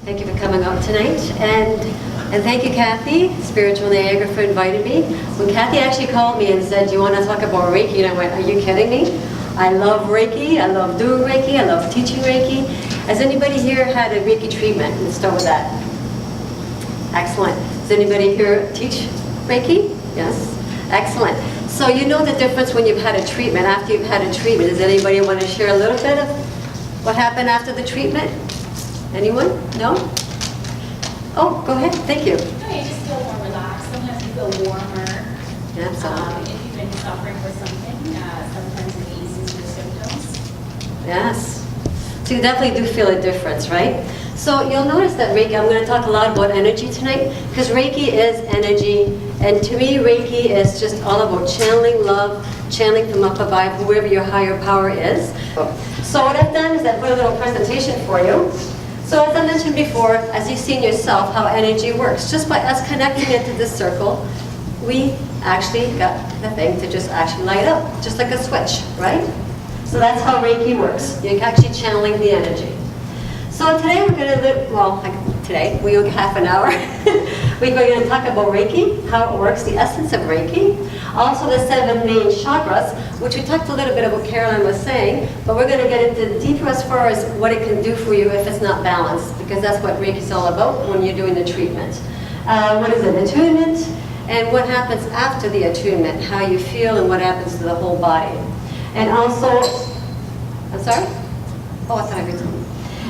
Thank you for coming out tonight, and thank you, Kathy, Spiritual Niagara, for inviting me. When Kathy actually called me and said, "Do you want to talk about Reiki?" and I went, "Are you kidding me? I love Reiki. I love doing Reiki. I love teaching Reiki." Has anybody here had a Reiki treatment? Let's start with that. Excellent. Does anybody here teach Reiki? Yes. Excellent. So you know the difference when you've had a treatment. After you've had a treatment, does anybody want to share a little bit of what happened after the treatment? Anyone? No? Oh, go ahead. Thank you. No, you just feel more relaxed. Sometimes you feel warmer. Absolutely. If you've been suffering for something, sometimes it eases your symptoms. Yes. So you definitely do feel a difference, right? So you'll notice that Reiki, I'm going to talk a lot about energy tonight, because Reiki is energy, and to me Reiki is just all about channeling love, channeling from up above, whoever your higher power is. So what I've done is I've put a little presentation for you. So as I mentioned before, as you've seen yourself, how energy works. Just by us connecting it to this circle, we actually got the thing to just actually light up, just like a switch, right? So that's how Reiki works. You're actually channeling the energy. So today we're going to we have half an hour. We're going to talk about Reiki, how it works, the essence of Reiki, also the 7 main chakras, which we talked a little bit about what Caroline was saying, but we're going to get into deeper as far as what it can do for you if it's not balanced, because that's what Reiki is all about when you're doing the treatment. What is it, attunement, and what happens after the attunement, how you feel and what happens to the whole body. And also, I'm sorry? Oh, I thought I heard something.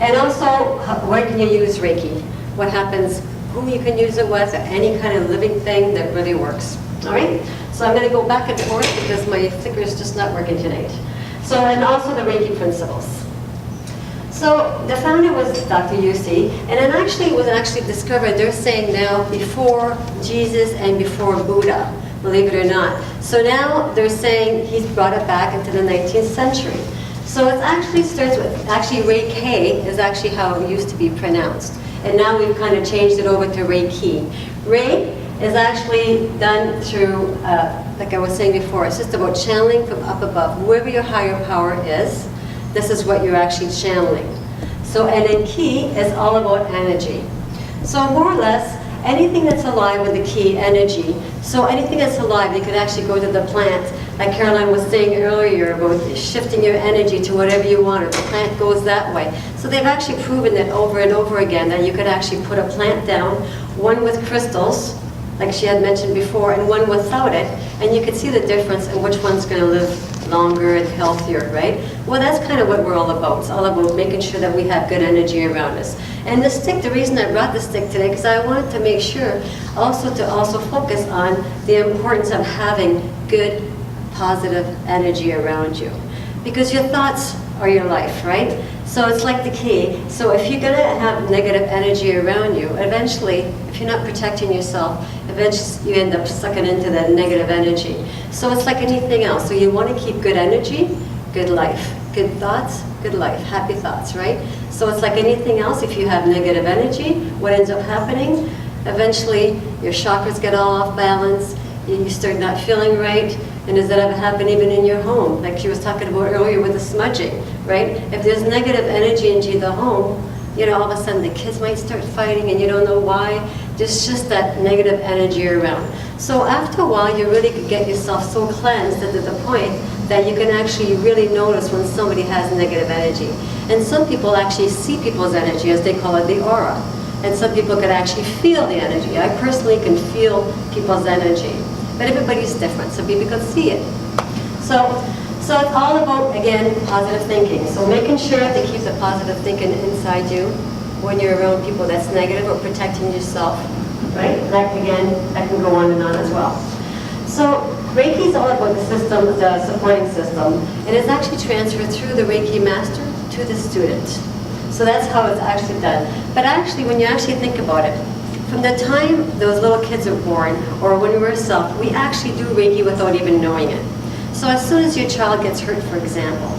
And also, where can you use Reiki? What happens, who you can use it with, any kind of living thing that really works. All right? So I'm going to go back and forth because my finger is just not working tonight. So, and also the Reiki principles. So the founder was Dr. Yusi, and it was actually discovered, they're saying now, before Jesus and before Buddha, believe it or not. So now they're saying he's brought it back into the 19th century. So it actually starts with, Reiki is actually how it used to be pronounced. And now we've kind of changed it over to Reiki. Rei is actually done through, like I was saying before, it's just about channeling from up above. Whoever your higher power is, this is what you're actually channeling. So, and then Ki is all about energy. So more or less, anything that's alive with the Ki energy, so anything that's alive, you could actually go to the plant, like Caroline was saying earlier about shifting your energy to whatever you want, or the plant goes that way. So they've actually proven it over and over again that you could actually put a plant down, one with crystals, like she had mentioned before, and one without it, and you can see the difference in which one's going to live longer and healthier, right? Well, that's kind of what we're all about. It's all about making sure that we have good energy around us. And the stick, the reason I brought the stick today, because I wanted to make sure also to focus on the importance of having good, positive energy around you. Because your thoughts are your life, right? So it's like the key. So if you're going to have negative energy around you, eventually, if you're not protecting yourself, eventually you end up sucking into that negative energy. So it's like anything else. So you want to keep good energy, good life. Good thoughts, good life. Happy thoughts, right? So it's like anything else. If you have negative energy, what ends up happening? Eventually, your chakras get all off balance. You start not feeling right. And does that ever happen even in your home? Like she was talking about earlier with the smudging, right? If there's negative energy into the home, you know, all of a sudden the kids might start fighting and you don't know why. There's just that negative energy around. So after a while, you really could get yourself so cleansed to the point that you can actually really notice when somebody has negative energy. And some people actually see people's energy, as they call it, the aura. And some people can actually feel the energy. I personally can feel people's energy. But everybody's different, so people can see it. So it's all about, again, positive thinking. So making sure to keep the positive thinking inside you when you're around people that's negative, or protecting yourself, right? That, again, that can go on and on as well. So Reiki is all about the system, the supporting system, and it's actually transferred through the Reiki Master to the student. So that's how it's actually done. But actually, when you actually think about it, from the time those little kids are born, or when we were self, we actually do Reiki without even knowing it. So as soon as your child gets hurt, for example,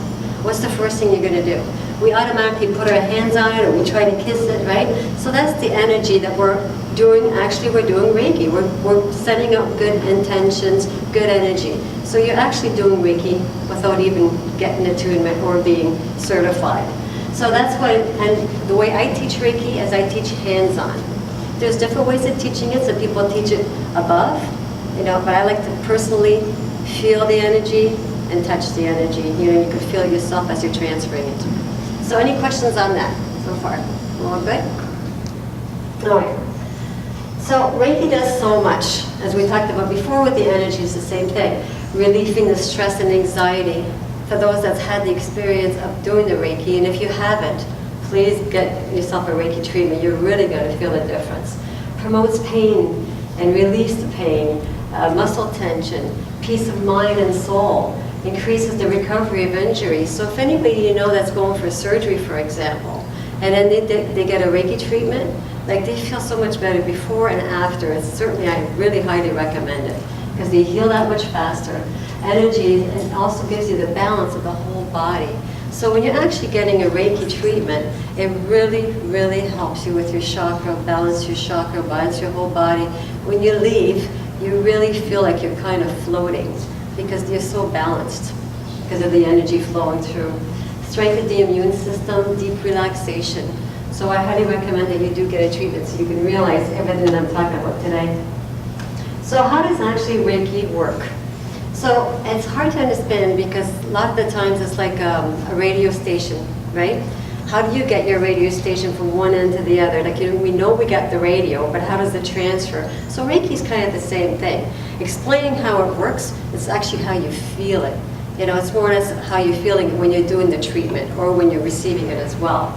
what's the first thing you're going to do? We automatically put our hands on it, or we try to kiss it, right? So that's the energy that we're doing. Actually, we're doing Reiki. We're setting up good intentions, good energy. So you're actually doing Reiki without even getting attunement or being certified. So that's why, and the way I teach Reiki is I teach hands-on. There's different ways of teaching it. Some people teach it above, but I like to personally feel the energy and touch the energy. You can feel it yourself as you're transferring it. So any questions on that so far? All good? All right. So Reiki does so much. As we talked about before with the energy, it's the same thing. Relieving the stress and anxiety for those that's had the experience of doing the Reiki. And if you haven't, please get yourself a Reiki treatment. You're really going to feel the difference. Promotes pain and relieves the pain, muscle tension, peace of mind and soul, increases the recovery of injuries. So if anybody you know that's going for surgery, for example, and then they get a Reiki treatment, like they feel so much better before and after. It's certainly, I really highly recommend it because they heal that much faster. Energy, and also gives you the balance of the whole body. So when you're actually getting a Reiki treatment, it really, really helps you with your chakra, balance your chakra, balance your whole body. When you leave, you really feel like you're kind of floating because you're so balanced because of the energy flowing through. Strengthen the immune system, deep relaxation. So I highly recommend that you do get a treatment so you can realize everything that I'm talking about today. So how does actually Reiki work? So it's hard to understand because a lot of the times it's like a radio station, right? How do you get your radio station from one end to the other? Like we know we got the radio, but how does it transfer? So Reiki is kind of the same thing. Explaining how it works, it's actually how you feel it. It's more or less how you're feeling when you're doing the treatment or when you're receiving it as well.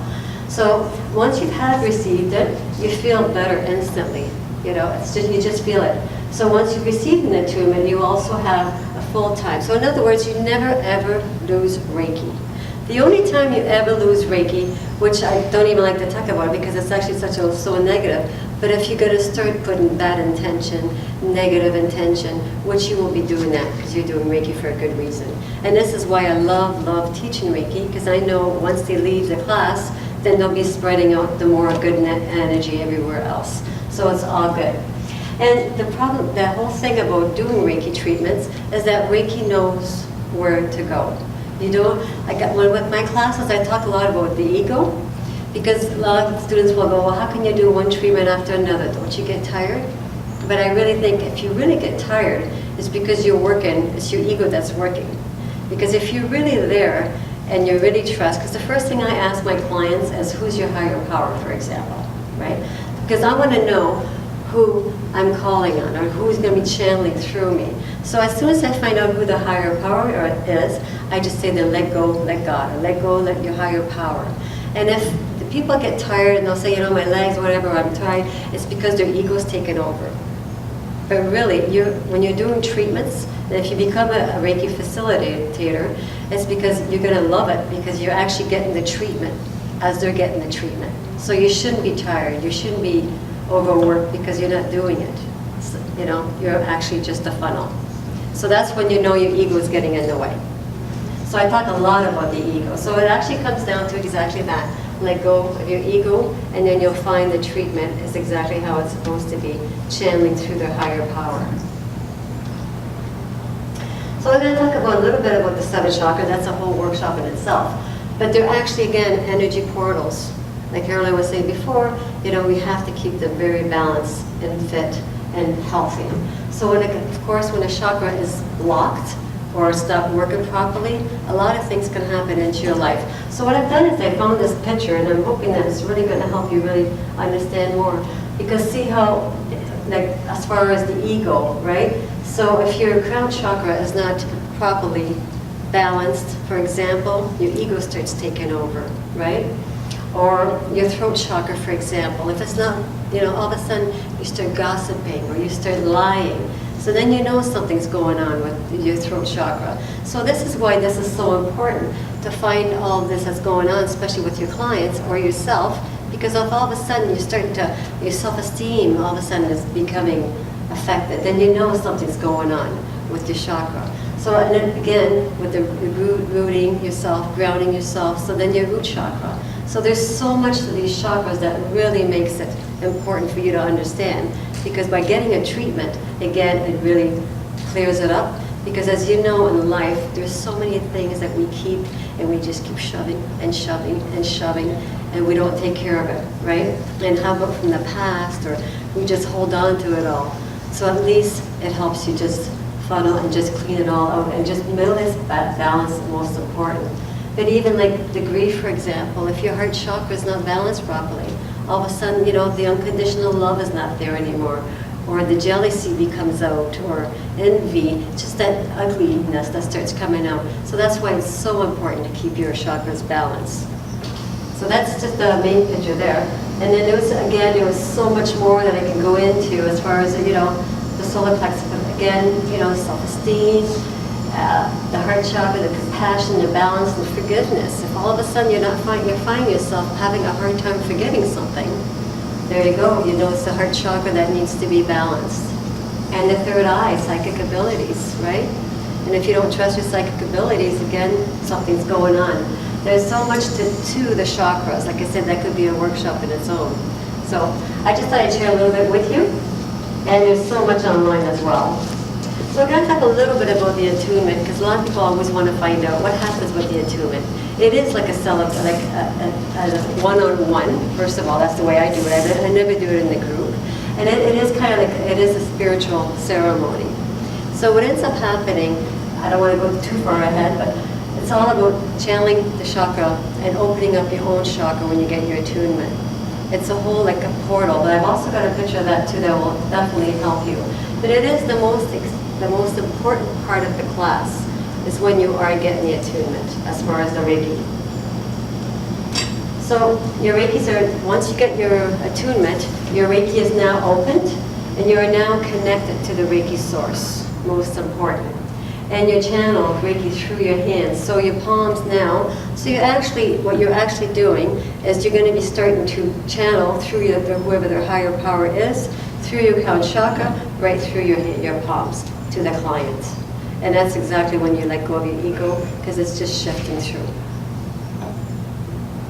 So once you have received it, you feel better instantly. It's just, you just feel it. So once you've received the treatment, you also have a full time. So in other words, you never ever lose Reiki. The only time you ever lose Reiki, which I don't even like to talk about because it's actually so negative, but if you're going to start putting bad intention, negative intention, which you will be doing that because you're doing Reiki for a good reason. And this is why I love teaching Reiki, because I know once they leave the class, then they'll be spreading out the more good energy everywhere else. So it's all good. And the problem, the whole thing about doing Reiki treatments is that Reiki knows where to go. With my classes, I talk a lot about the ego, because a lot of students will go, well, how can you do one treatment after another? Don't you get tired? But I really think if you really get tired, it's because you're working, it's your ego that's working. Because if you're really there and you really trust, because the first thing I ask my clients is, who's your higher power, for example, right? Because I want to know who I'm calling on or who's going to be channeling through me. So as soon as I find out who the higher power is, I just say then let go, let God, or let go, let your higher power. And if the people get tired and they'll say, my legs, whatever, I'm tired, it's because their ego's taken over. But really, when you're doing treatments, and if you become a Reiki facilitator, it's because you're going to love it because you're actually getting the treatment as they're getting the treatment. So you shouldn't be tired. You shouldn't be overworked because you're not doing it. So, you're actually just a funnel. So that's when you know your ego is getting in the way. So I talk a lot about the ego. So it actually comes down to exactly that. Let go of your ego, and then you'll find the treatment is exactly how it's supposed to be, channeling through their higher power. So I'm going to talk about a little bit about the seven chakras. That's a whole workshop in itself. But they're actually, again, energy portals. Like Caroline was saying before, we have to keep them very balanced and fit and healthy. So of course, when a chakra is blocked or stopped working properly, a lot of things can happen into your life. So what I've done is I found this picture, and I'm hoping that it's really going to help you really understand more. Because see how, as far as the ego, right? So if your crown chakra is not properly balanced, for example, your ego starts taking over, right? Or your throat chakra, for example. If it's not, all of a sudden you start gossiping or you start lying. So then you know something's going on with your throat chakra. So this is why this is so important to find all of this that's going on, especially with your clients or yourself, because if all of a sudden you're starting to, your self-esteem all of a sudden is becoming affected, then you know something's going on with your chakra. So and then again, with the rooting yourself, grounding yourself, so then your root chakra. So there's so much of these chakras that really makes it important for you to understand, because by getting a treatment, again, it really clears it up, Because as you know in life, there's so many things that we keep and we just keep shoving and shoving and shoving and we don't take care of it, right? And how about from the past, or we just hold on to it all. So at least it helps you just funnel and just clean it all out and just notice that balance is most important. But even like the grief, for example, if your heart chakra is not balanced properly, all of a sudden, you know, the unconditional love is not there anymore, or the jealousy comes out, or envy, just that ugliness that starts coming out. So that's why it's so important to keep your chakras balanced. So that's just the main picture there. And then there was so much more that I can go into as far as, you know, the solar plexus. Again, you know, self-esteem, the heart chakra, the compassion, the balance, and forgiveness. If all of a sudden you find yourself having a hard time forgiving something, there you go. You know it's the heart chakra that needs to be balanced. And the third eye, psychic abilities, right? And if you don't trust your psychic abilities, again, something's going on. There's so much to the chakras. Like I said, that could be a workshop in its own. So I just thought I'd share a little bit with you. And there's so much online as well. So we're going to talk a little bit about the attunement, because a lot of people always want to find out what happens with the attunement. It is like a one-on-one. First of all, that's the way I do it. I never do it in the group. And it is kind of like, it is a spiritual ceremony. So what ends up happening, I don't want to go too far ahead, but it's all about channeling the chakra and opening up your own chakra when you get your attunement. It's a whole, like a portal, but I've also got a picture of that too that will definitely help you. But it is the most important part of the class is when you are getting the attunement as far as the Reiki. So your Reikis are, once you get your attunement, your Reiki is now opened and you are now connected to the Reiki source, most important. And you channel Reiki through your hands. So your palms now, so what you're actually doing is you're going to be starting to channel through whoever their higher power is, through your crown chakra, right through your palms to the client. And that's exactly when you let go of your ego, because it's just shifting through.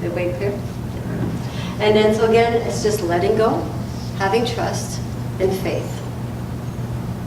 Everybody clear? And then, so again, it's just letting go, having trust, and faith.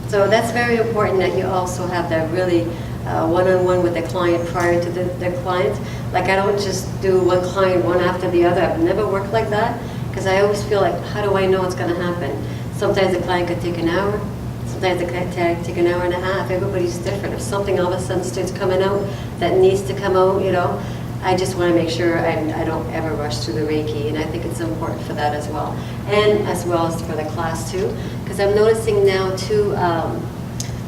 So that's very important that you also have that really one-on-one with the client prior to the client. Like I don't just do one client one after the other. I've never worked like that because I always feel like, how do I know what's going to happen? Sometimes the client could take an hour. Sometimes it could take an hour and a half. Everybody's different. If something all of a sudden starts coming out that needs to come out, you know, I just want to make sure I don't ever rush through the Reiki, and I think it's important for that as well. And as well as for the class too, because I'm noticing now too,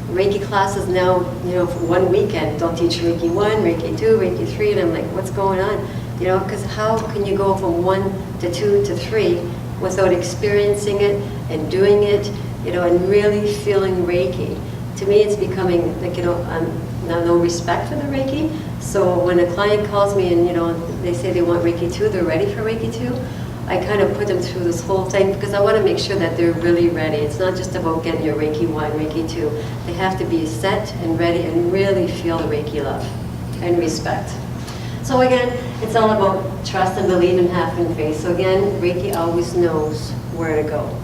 Reiki classes now, you know, for one weekend, they'll teach Reiki 1, Reiki 2, Reiki 3, and I'm like, what's going on? You know, because how can you go from 1 to 2 to 3 without experiencing it and doing it, you know, and really feeling Reiki? To me, it's becoming like, you know, no respect for the Reiki. So when a client calls me and, you know, they say they want Reiki 2, they're ready for Reiki 2, I kind of put them through this whole thing because I want to make sure that they're really ready. It's not just about getting your Reiki 1, Reiki 2. They have to be set and ready and really feel the Reiki love and respect. So again, it's all about trust and believe and having faith. So again, Reiki always knows where to go.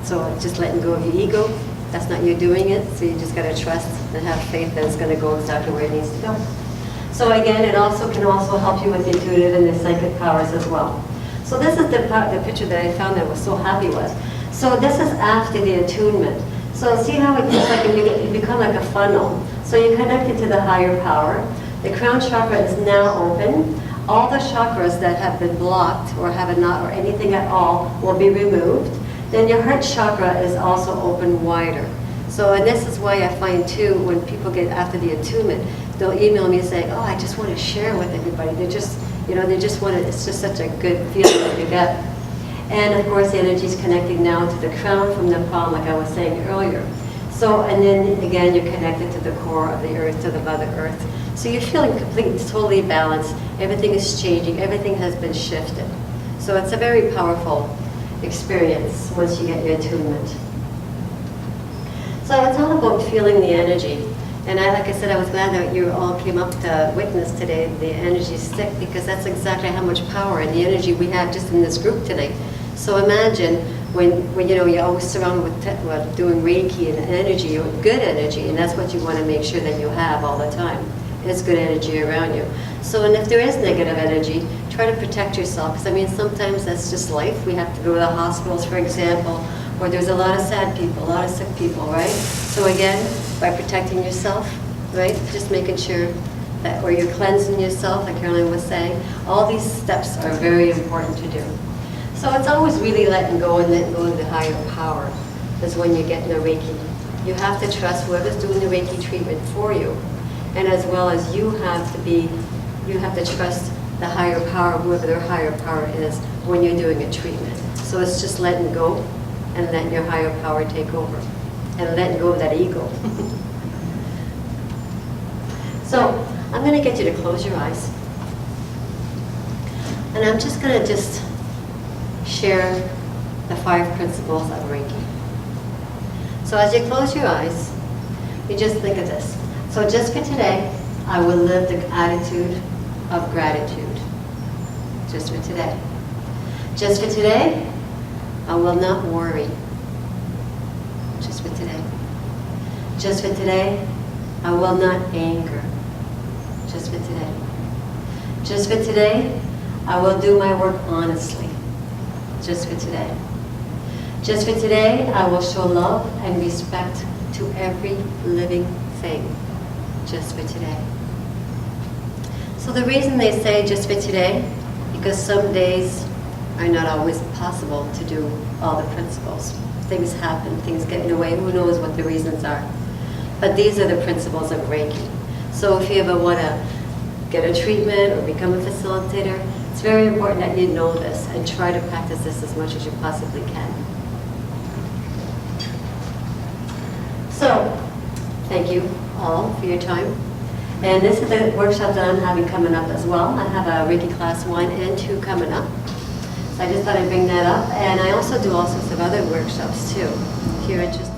So just letting go of your ego. That's not you doing it, so you just got to trust and have faith that it's going to go exactly where it needs to go. So again, it also can help you with the intuitive and the psychic powers as well. So this is the picture that I found that I was so happy with. So this is after the attunement. So see how it looks like it become like a funnel. So you connect it to the higher power. The crown chakra is now open. All the chakras that have been blocked or have a knot or anything at all will be removed. Then your heart chakra is also open wider. So, and this is why I find too, when people get after the attunement, they'll email me and say, oh, I just want to share with everybody. They just, you know, they just want to, it's just such a good feeling that you get. And of course, the energy is connecting now to the crown from the palm, like I was saying earlier. So, and then again, you're connected to the core of the earth, to the Mother Earth. So you're feeling completely, totally balanced. Everything is changing. Everything has been shifted. So it's a very powerful experience once you get your attunement. So it's all about feeling the energy. And like I said, I was glad that you all came up to witness today the energy stick, because that's exactly how much power and the energy we have just in this group today. So imagine when you know you're always surrounded with doing Reiki and energy, or good energy, and that's what you want to make sure that you have all the time. Is good energy around you. So, and if there is negative energy, try to protect yourself. Because I mean, sometimes that's just life. We have to go to the hospitals, for example, where there's a lot of sad people, a lot of sick people, right? So again, by protecting yourself, right? Just making sure that, or you're cleansing yourself, like Caroline was saying. All these steps are very important to do. So it's always really letting go and letting go of the higher power is when you're getting a Reiki. You have to trust whoever's doing the Reiki treatment for you. And as well as you have to trust the higher power, whoever their higher power is, when you're doing a treatment. So it's just letting go and letting your higher power take over. And letting go of that ego. So I'm going to get you to close your eyes. And I'm just going to share the 5 principles of Reiki. So as you close your eyes, you just think of this. So just for today, I will live the attitude of gratitude. Just for today. Just for today, I will not worry. Just for today. Just for today, I will not anger. Just for today. Just for today, I will do my work honestly. Just for today. Just for today, I will show love and respect to every living thing. Just for today. So the reason they say just for today, because some days are not always possible to do all the principles. Things happen, things get in the way, who knows what the reasons are. But these are the principles of Reiki. So if you ever want to get a treatment or become a facilitator, it's very important that you know this and try to practice this as much as you possibly can. So, thank you all for your time. And this is the workshop that I'm having coming up as well. I have a Reiki class 1 and 2 coming up. So I just thought I'd bring that up. And I also do all sorts of other workshops too, if you're interested.